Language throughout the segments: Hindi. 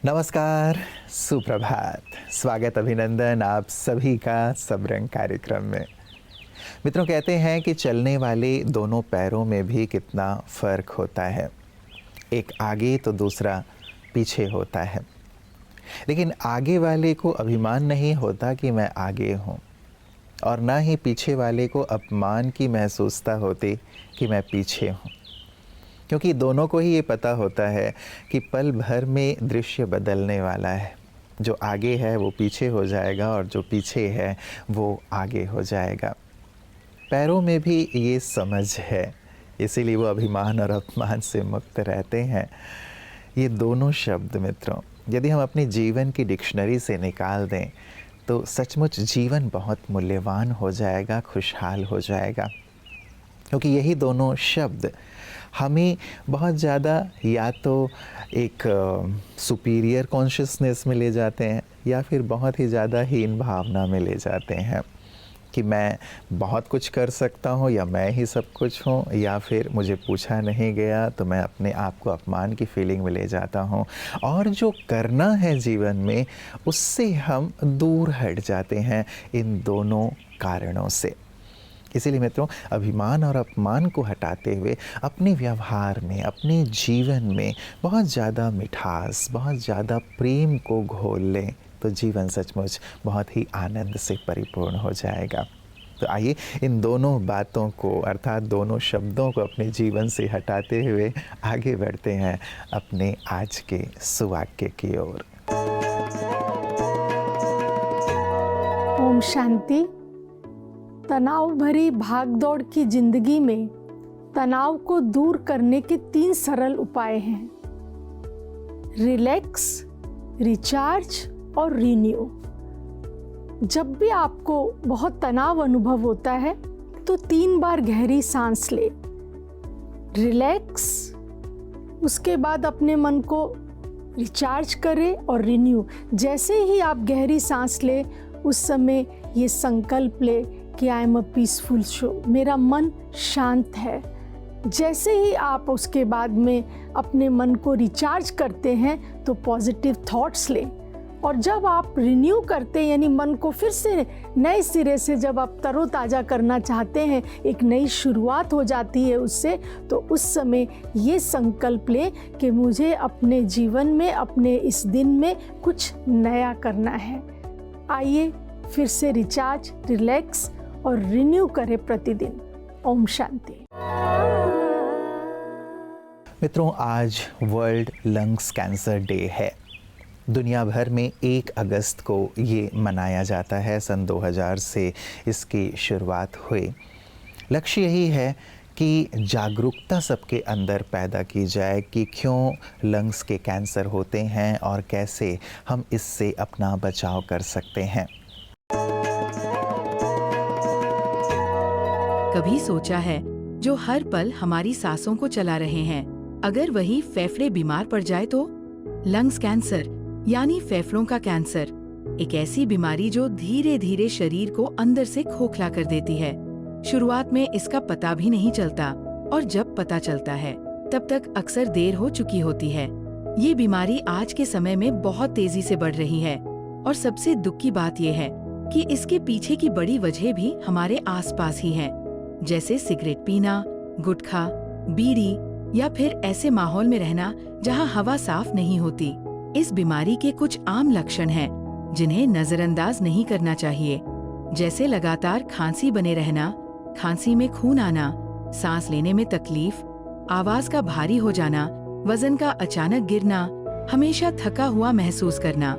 नमस्कार, सुप्रभात, स्वागत अभिनंदन आप सभी का सबरंग कार्यक्रम में। मित्रों, कहते हैं कि चलने वाले दोनों पैरों में भी कितना फ़र्क होता है, एक आगे तो दूसरा पीछे होता है। लेकिन आगे वाले को अभिमान नहीं होता कि मैं आगे हूँ, और ना ही पीछे वाले को अपमान की महसूसता होती कि मैं पीछे हूँ, क्योंकि दोनों को ही ये पता होता है कि पल भर में दृश्य बदलने वाला है। जो आगे है वो पीछे हो जाएगा और जो पीछे है वो आगे हो जाएगा। पैरों में भी ये समझ है, इसीलिए वो अभिमान और अपमान से मुक्त रहते हैं। ये दोनों शब्द मित्रों, यदि हम अपने जीवन की डिक्शनरी से निकाल दें तो सचमुच जीवन बहुत मूल्यवान हो जाएगा, खुशहाल हो जाएगा। क्योंकि यही दोनों शब्द हमें बहुत ज़्यादा या तो एक सुपीरियर कॉन्शियसनेस में ले जाते हैं या फिर बहुत ही ज़्यादा हीन भावना में ले जाते हैं कि मैं बहुत कुछ कर सकता हूँ या मैं ही सब कुछ हूँ, या फिर मुझे पूछा नहीं गया तो मैं अपने आप को अपमान की फीलिंग में ले जाता हूँ और जो करना है जीवन में उससे हम दूर हट जाते हैं इन दोनों कारणों से। इसीलिए मित्रों, अभिमान और अपमान को हटाते हुए अपने व्यवहार में, अपने जीवन में बहुत ज़्यादा मिठास, बहुत ज़्यादा प्रेम को घोल लें तो जीवन सचमुच बहुत ही आनंद से परिपूर्ण हो जाएगा। तो आइए इन दोनों बातों को, अर्थात दोनों शब्दों को अपने जीवन से हटाते हुए आगे बढ़ते हैं अपने आज के सुवाक्य की ओर। ओम शांति। तनाव भरी भागदौड़ की जिंदगी में तनाव को दूर करने के 3 सरल उपाय हैं: रिलैक्स, रिचार्ज और रिन्यू। जब भी आपको बहुत तनाव अनुभव होता है तो 3 बार गहरी सांस ले, रिलैक्स, उसके बाद अपने मन को रिचार्ज करें और रिन्यू। जैसे ही आप गहरी सांस ले उस समय ये संकल्प ले कि I am a peaceful show, मेरा मन शांत है। जैसे ही आप उसके बाद में अपने मन को रिचार्ज करते हैं तो पॉजिटिव थॉट्स लें, और जब आप रिन्यू करते हैं यानी मन को फिर से नए सिरे से जब आप तरोताज़ा करना चाहते हैं, एक नई शुरुआत हो जाती है उससे, तो उस समय ये संकल्प लें कि मुझे अपने जीवन में, अपने इस दिन में कुछ नया करना है। आइए फिर से रिचार्ज, रिलैक्स और रिन्यू करें प्रतिदिन। ओम शांति। मित्रों, आज वर्ल्ड लंग्स कैंसर डे है। दुनिया भर में 1 अगस्त को ये मनाया जाता है। सन 2000 से इसकी शुरुआत हुई। लक्ष्य यही है कि जागरूकता सबके अंदर पैदा की जाए कि क्यों लंग्स के कैंसर होते हैं और कैसे हम इससे अपना बचाव कर सकते हैं। कभी सोचा है, जो हर पल हमारी सांसों को चला रहे हैं, अगर वही फेफड़े बीमार पड़ जाए तो? लंग्स कैंसर यानी फेफड़ों का कैंसर एक ऐसी बीमारी जो धीरे धीरे शरीर को अंदर से खोखला कर देती है। शुरुआत में इसका पता भी नहीं चलता, और जब पता चलता है तब तक अक्सर देर हो चुकी होती है। ये बीमारी आज के समय में बहुत तेजी से बढ़ रही है, और सबसे दुख की बात यह है कि इसके पीछे की बड़ी वजह भी हमारे आसपास ही है, जैसे सिगरेट पीना, गुटखा, बीड़ी या फिर ऐसे माहौल में रहना जहां हवा साफ नहीं होती। इस बीमारी के कुछ आम लक्षण हैं जिन्हें नजरअंदाज नहीं करना चाहिए, जैसे लगातार खांसी बने रहना, खांसी में खून आना, सांस लेने में तकलीफ, आवाज का भारी हो जाना, वजन का अचानक गिरना, हमेशा थका हुआ महसूस करना।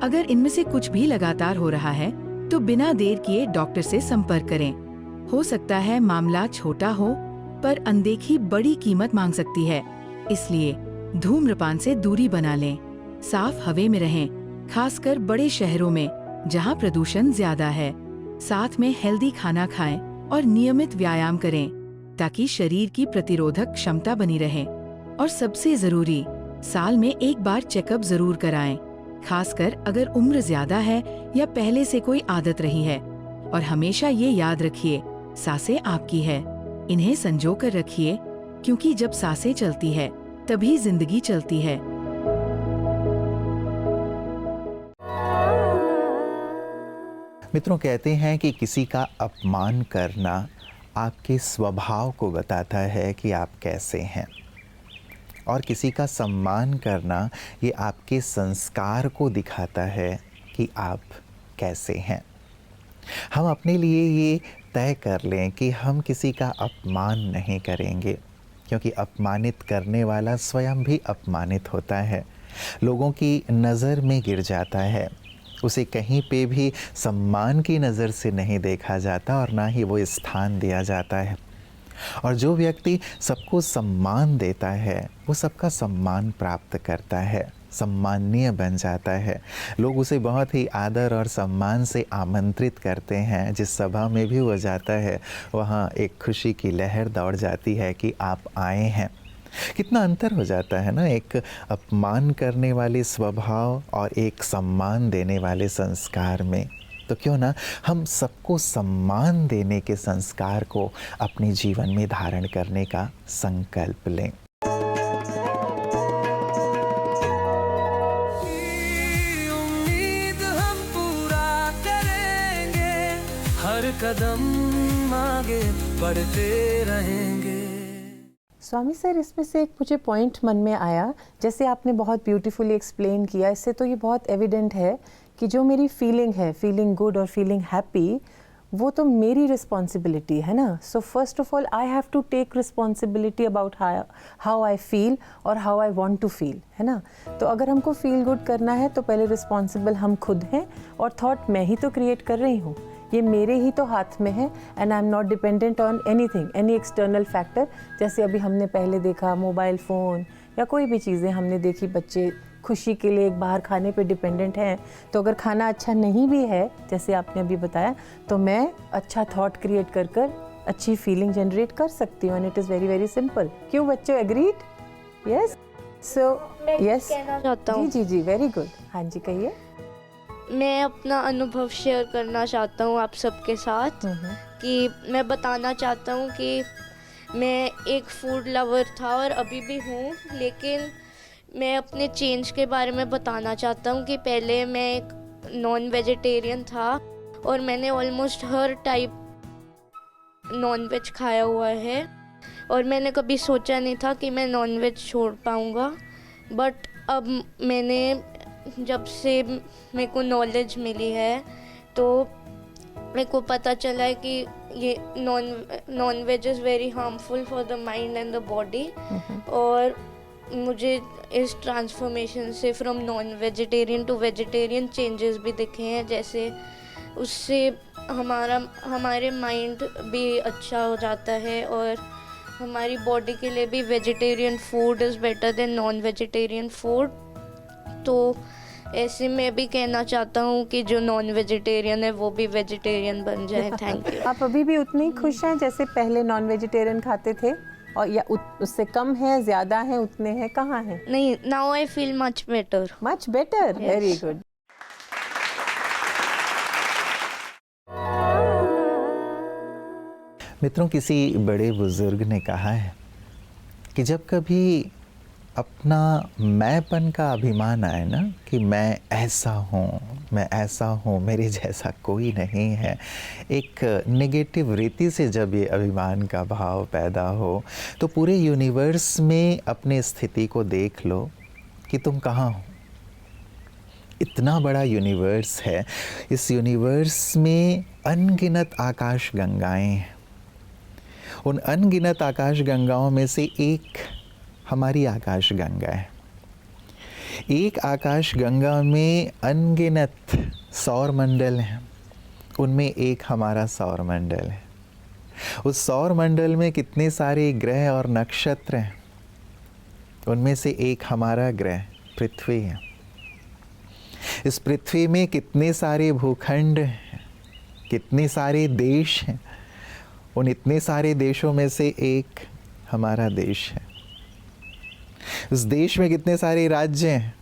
अगर इनमें से कुछ भी लगातार हो रहा है तो बिना देर किए डॉक्टर से संपर्क करें। हो सकता है मामला छोटा हो पर अनदेखी बड़ी कीमत मांग सकती है, इसलिए धूम्रपान से दूरी बना लें। साफ हवा में रहें, खासकर बड़े शहरों में जहां प्रदूषण ज्यादा है। साथ में हेल्दी खाना खाएं और नियमित व्यायाम करें ताकि शरीर की प्रतिरोधक क्षमता बनी रहे। और सबसे जरूरी, साल में 1 बार चेकअप जरूर कराएं, खासकर अगर उम्र ज्यादा है या पहले से कोई आदत रही है। और हमेशा ये याद रखिए, सांसें आपकी है, इन्हें संजो कर रखिए, क्योंकि जब सांसें चलती है तभी जिंदगी चलती है। मित्रों, कहते हैं कि किसी का अपमान करना आपके स्वभाव को बताता है कि आप कैसे हैं, और किसी का सम्मान करना ये आपके संस्कार को दिखाता है कि आप कैसे हैं। हम अपने लिए ये तय कर लें कि हम किसी का अपमान नहीं करेंगे, क्योंकि अपमानित करने वाला स्वयं भी अपमानित होता है, लोगों की नज़र में गिर जाता है, उसे कहीं पे भी सम्मान की नज़र से नहीं देखा जाता और ना ही वो स्थान दिया जाता है। और जो व्यक्ति सबको सम्मान देता है वो सबका सम्मान प्राप्त करता है, सम्माननीय बन जाता है। लोग उसे बहुत ही आदर और सम्मान से आमंत्रित करते हैं। जिस सभा में भी वो जाता है वहाँ एक खुशी की लहर दौड़ जाती है कि आप आए हैं। कितना अंतर हो जाता है ना, एक अपमान करने वाले स्वभाव और एक सम्मान देने वाले संस्कार में। तो क्यों ना हम सबको सम्मान देने के संस्कार को अपने जीवन में धारण करने का संकल्प लें। उम्मीद हम पूरा करेंगे, हर कदम आगे बढ़ते रहेंगे। स्वामी सर, इसमें से एक मुझे पॉइंट मन में आया, जैसे आपने बहुत ब्यूटीफुली एक्सप्लेन किया, इससे तो ये बहुत एविडेंट है कि जो मेरी फीलिंग है, फीलिंग गुड और फीलिंग हैप्पी, वो तो मेरी रिस्पॉन्सिबिलिटी है ना। So first of all I have to take responsibility about how I feel और how I want to feel, है ना। तो अगर हमको फील गुड करना है तो पहले रिस्पॉन्सिबल हम खुद हैं, और थॉट मैं ही तो क्रिएट कर रही हूँ, ये मेरे ही तो हाथ में है, and I am not dependent on anything, any external factor. जैसे अभी हमने पहले देखा मोबाइल फ़ोन या कोई भी चीज़ें हमने देखी, बच्चे खुशी के लिए एक बाहर खाने पे डिपेंडेंट हैं। तो अगर खाना अच्छा नहीं भी है, जैसे आपने अभी बताया, तो मैं अच्छा थॉट क्रिएट कर कर अच्छी फीलिंग जनरेट कर सकती हूँ, and it is very very simple. क्यों बच्चों, एग्रीड? यस, सो यस, कहना चाहता हूँ। जी, वेरी गुड। हाँ जी, कहिए। मैं अपना अनुभव शेयर करना चाहता हूँ आप सबके साथ, कि मैं बताना चाहता हूँ कि मैं एक फूड लवर था और अभी भी हूँ, लेकिन मैं अपने चेंज के बारे में बताना चाहता हूँ कि पहले मैं एक नॉन वेजिटेरियन था और मैंने ऑलमोस्ट हर टाइप नॉन वेज खाया हुआ है, और मैंने कभी सोचा नहीं था कि मैं नॉन वेज छोड़ पाऊँगा। बट अब मैंने, जब से मेरे को नॉलेज मिली है, तो मेरे को पता चला है कि ये non veg is very harmful for the mind and the body. और मुझे इस ट्रांसफॉर्मेशन से from non vegetarian to vegetarian changes भी दिखे हैं, जैसे उससे हमारे माइंड भी अच्छा हो जाता है, और हमारी बॉडी के लिए भी vegetarian food is better than non vegetarian food. तो ऐसे मैं भी कहना चाहता हूँ कि जो नॉन वेजिटेरियन है वो भी वेजिटेरियन बन जाए। Thank you. आप अभी भी उतने ही खुश हैं जैसे पहले नॉन वेजिटेरियन खाते थे, और या उससे कम है, ज़्यादा है, उतने हैं, कहाँ हैं? नहीं, now I feel much better. Much better, very good. मित्रों, किसी बड़े बुजुर्ग ने कहा है कि जब कभी अपना मैंपन का अभिमान आए ना, कि मैं ऐसा हूँ, मेरे जैसा कोई नहीं है, एक नेगेटिव रीति से जब ये अभिमान का भाव पैदा हो, तो पूरे यूनिवर्स में अपने स्थिति को देख लो कि तुम कहाँ हो। इतना बड़ा यूनिवर्स है, इस यूनिवर्स में अनगिनत आकाश गंगाएं हैं। उन अनगिनत आकाश गंगाओं में से एक हमारी आकाश गंगा है। एक आकाश गंगा में अनगिनत सौर मंडल हैं, उनमें एक हमारा सौर मंडल है। उस सौर मंडल में कितने सारे ग्रह और नक्षत्र हैं, उनमें से एक हमारा ग्रह पृथ्वी है। इस पृथ्वी में कितने सारे भूखंड हैं, कितने सारे देश हैं, उन इतने सारे देशों में से एक हमारा देश है। उस देश में कितने सारे राज्य हैं,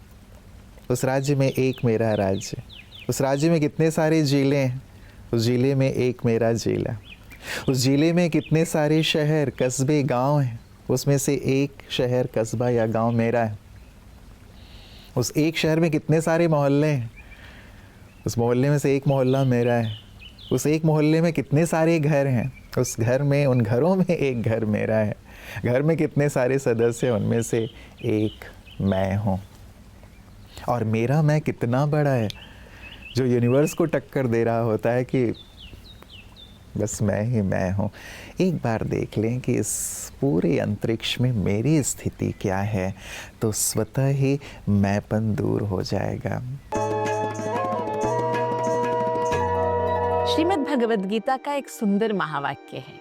उस राज्य में एक मेरा राज्य। उस राज्य में कितने सारे जिले हैं, उस जिले में एक मेरा जिला। उस जिले में कितने सारे शहर, कस्बे, गांव हैं, उसमें से एक शहर, कस्बा या गांव मेरा है। उस एक शहर में कितने सारे मोहल्ले हैं, उस मोहल्ले में से एक मोहल्ला मेरा है, उस एक मोहल्ले में कितने सारे घर हैं, उस घर में, उन घरों में एक घर मेरा है, घर में कितने सारे सदस्य हैं, उनमें से एक मैं हूँ। और मेरा मैं कितना बड़ा है, जो यूनिवर्स को टक्कर दे रहा होता है कि बस मैं ही मैं हूँ। एक बार देख लें कि इस पूरे अंतरिक्ष में मेरी स्थिति क्या है, तो स्वतः ही मैंपन दूर हो जाएगा। श्रीमद् भगवद गीता का एक सुंदर महावाक्य है,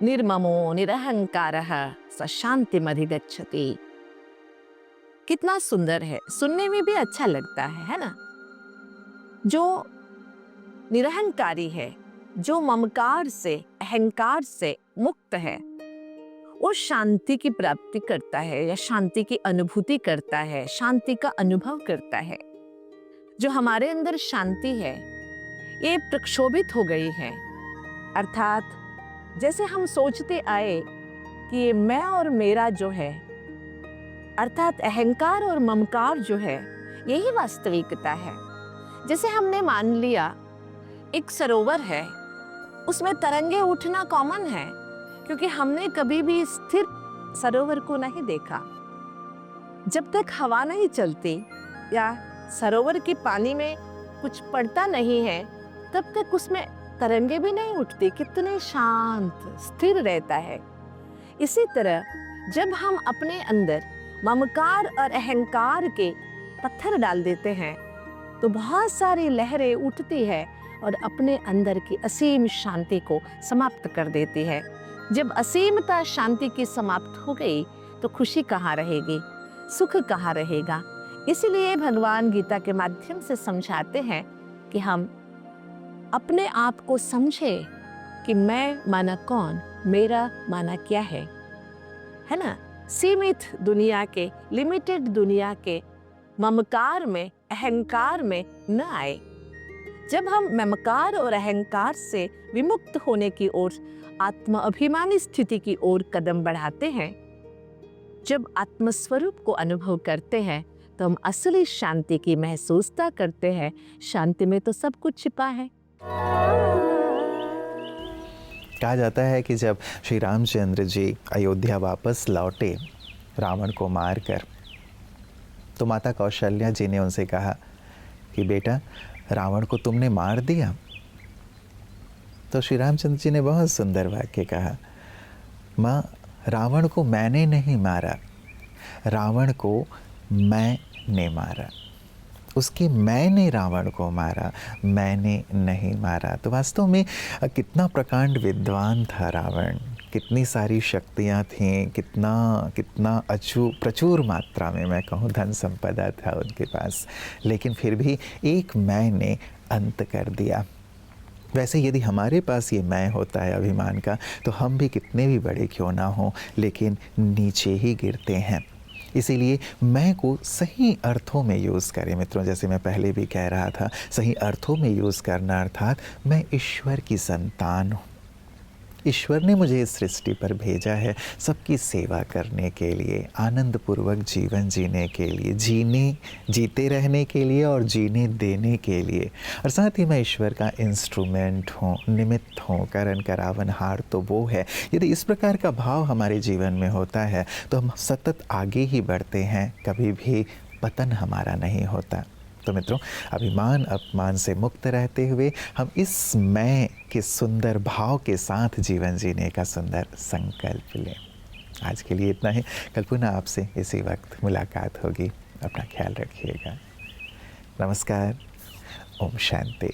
निर्ममो निरहंकारः स शान्तिमधिगच्छति। कितना सुंदर है, सुनने में भी अच्छा लगता है ना। जो निरहंकारी है, जो ममकार से, अहंकार से मुक्त है, वो शांति की प्राप्ति करता है या शांति की अनुभूति करता है, शांति का अनुभव करता है। जो हमारे अंदर शांति है ये प्रक्षोभित हो गई है, अर्थात जैसे हम सोचते आए कि ये मैं और मेरा जो है, अर्थात अहंकार और ममकार जो है, यही वास्तविकता है। जैसे हमने मान लिया एक सरोवर है, उसमें तरंगे उठना कॉमन है, क्योंकि हमने कभी भी स्थिर सरोवर को नहीं देखा। जब तक हवा नहीं चलती या सरोवर के पानी में कुछ पड़ता नहीं है, तब तक उसमें तरंगे भी नहीं उठती। कितने शांत स्थिर रहता है। इसी तरह जब हम अपने अंदर ममकार और अहंकार के पत्थर डाल देते हैं तो बहुत सारी लहरें उठती है और अपने अंदर की असीम शांति को समाप्त कर देती है। जब असीमता शांति की समाप्त हो गई तो खुशी कहाँ रहेगी, सुख कहाँ रहेगा। इसीलिए भगवान गीता के माध्यम से समझाते हैं कि हम अपने आप को समझे कि मैं माना कौन, मेरा माना क्या है ना। सीमित दुनिया के, लिमिटेड दुनिया के ममकार में, अहंकार में न आए। जब हम ममकार और अहंकार से विमुक्त होने की ओर, आत्म अभिमानी स्थिति की ओर कदम बढ़ाते हैं, जब आत्मस्वरूप को अनुभव करते हैं, तो हम असली शांति की महसूसता करते हैं। शांति में तो सब कुछ छिपा है। कहा जाता है कि जब श्री रामचंद्र जी अयोध्या वापस लौटे रावण को मारकर, तो माता कौशल्या जी ने उनसे कहा कि बेटा, रावण को तुमने मार दिया। तो श्री रामचंद्र जी ने बहुत सुंदर वाक्य कहा, माँ, रावण को मैंने नहीं मारा, रावण को मैंने मारा। उसके मैंने रावण को मारा, मैंने नहीं मारा। तो वास्तव में कितना प्रकांड विद्वान था रावण, कितनी सारी शक्तियाँ थीं, कितना प्रचुर मात्रा में, मैं कहूँ, धन संपदा था उनके पास, लेकिन फिर भी एक मैंने अंत कर दिया। वैसे यदि हमारे पास ये मैं होता है अभिमान का, तो हम भी कितने भी बड़े क्यों ना हों, लेकिन नीचे ही गिरते हैं। इसीलिए मैं को सही अर्थों में यूज़ करें मित्रों। जैसे मैं पहले भी कह रहा था, सही अर्थों में यूज़ करना, अर्थात मैं ईश्वर की संतान हूँ। ईश्वर ने मुझे इस सृष्टि पर भेजा है सबकी सेवा करने के लिए, आनंदपूर्वक जीवन जीने के लिए, जीते रहने के लिए और जीने देने के लिए। और साथ ही मैं ईश्वर का इंस्ट्रूमेंट हूँ, निमित्त हूँ, करण करावनहार तो वो है। यदि इस प्रकार का भाव हमारे जीवन में होता है तो हम सतत आगे ही बढ़ते हैं, कभी भी पतन हमारा नहीं होता। तो मित्रों, अभिमान अपमान से मुक्त रहते हुए हम इस मैं के सुंदर भाव के साथ जीवन जीने का सुंदर संकल्प लें। आज के लिए इतना ही। कल पुनः आपसे इसी वक्त मुलाकात होगी। अपना ख्याल रखिएगा। नमस्कार। ओम शांति।